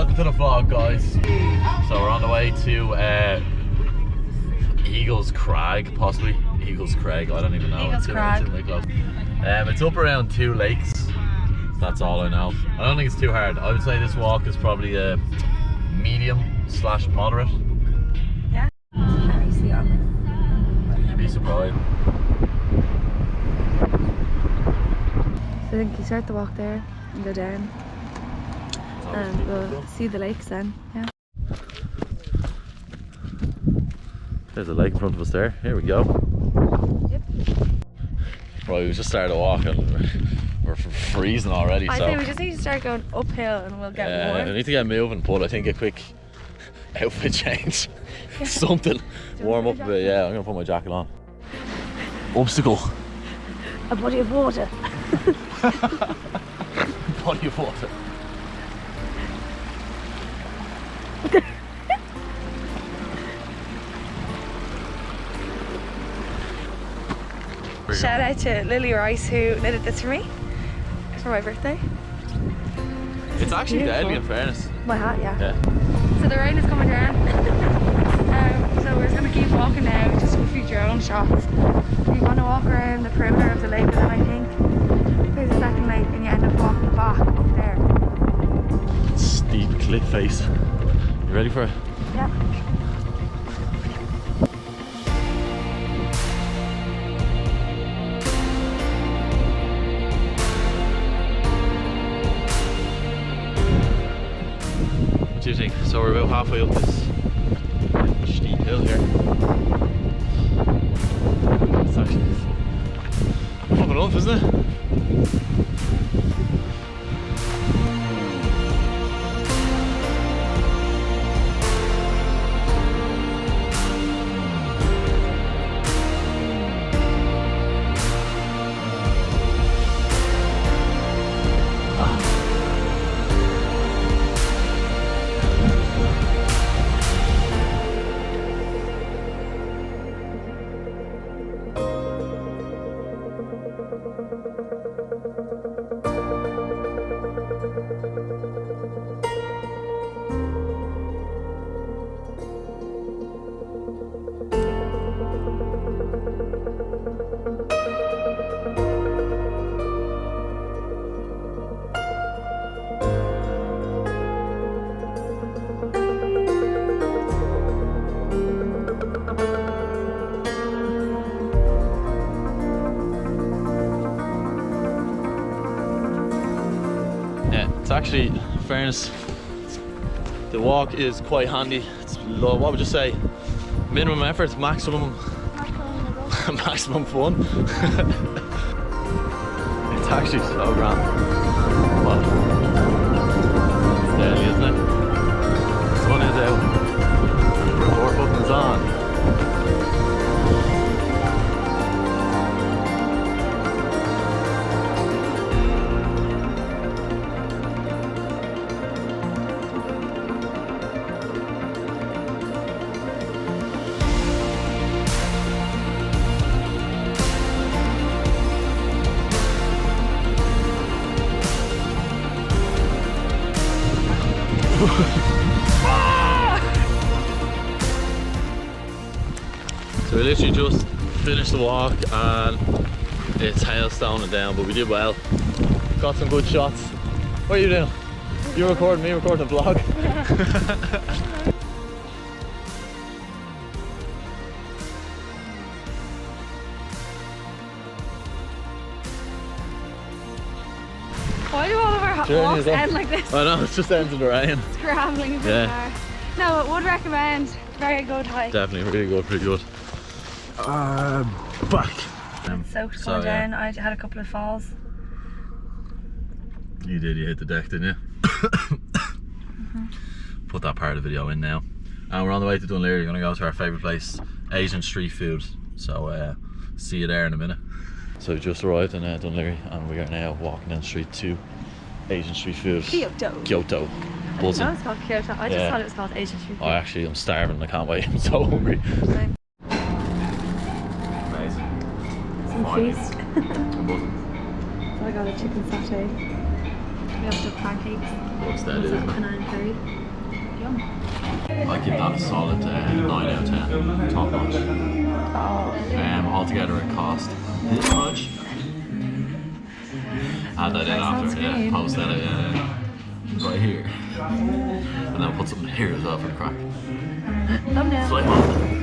welcome to the vlog, guys. So we're on the way to Eagles Crag, possibly. Eagles Crag, I don't even know. Eagles Crag. It's in Wicklow. It's up around 2 lakes. That's all I know. I don't think it's too hard. I would say this walk is probably a medium/moderate. Yeah. You'd be surprised. So I think you start the walk there and go down. And we'll see the lakes then, yeah. There's a lake in front of us there. Here we go. Yep. Right, we just started walking. We're freezing already. I so think we just need to start going uphill and we'll get warm. we need to get moving, but I think a quick outfit change. Something. Warm up a bit, yeah. I'm going to put my jacket on. Obstacle. A body of water. Body of water. Shout out to Lily Rice who knitted this for me for my birthday. It's actually deadly in fairness. My hat, yeah. Yeah. So the rain is coming down. So we're just going to keep walking now, just a few drone shots. You want to walk around the perimeter of the lake, and then I think there's a second lake and you end up walking back up there. Steep cliff face. You ready for it? Yeah. What do you think? So we're about halfway up this steep hill here. It's actually fucking enough, isn't it? Actually, in fairness, the walk is quite handy. It's low, what would you say? Minimum effort, maximum maximum fun. It's actually so grand. Well, it's deadly, isn't it? The sun is out. Record button's on. So we literally just finished the walk and it's hailstoning down, but we did well. Got some good shots. What are you doing? You recording me, recording the vlog? Why do all of our walks end like this? I know, it's just ends in the rain. Scrambling through the car. No, I would recommend. Very good hike. Definitely, really good, pretty good. Back. Soaked going down. I had a couple of falls. You did, you hit the deck, didn't you? Put that part of the video in now. And we're on the way to Dunleary. We're going to go to our favourite place, Asian street food. So see you there in a minute. So we just arrived in Dunleary and we are now walking down the street to Asian street food. Kyoto. Buzzing. I didn't know it's called Kyoto. I just thought it was called Asian street food. I'm starving. I can't wait. I'm so hungry. Same. Amazing. Some feast. I'm buzzing. So I got a chicken satay. We have the pancakes. What's that, isn't it? Banana curry. Yum. I give that a solid 9 out of 10. Top notch. Oh. Altogether it cost this much. Add that in after, yeah. Post that right here. And then put something here as well for the crack. Thumbnail. So I hope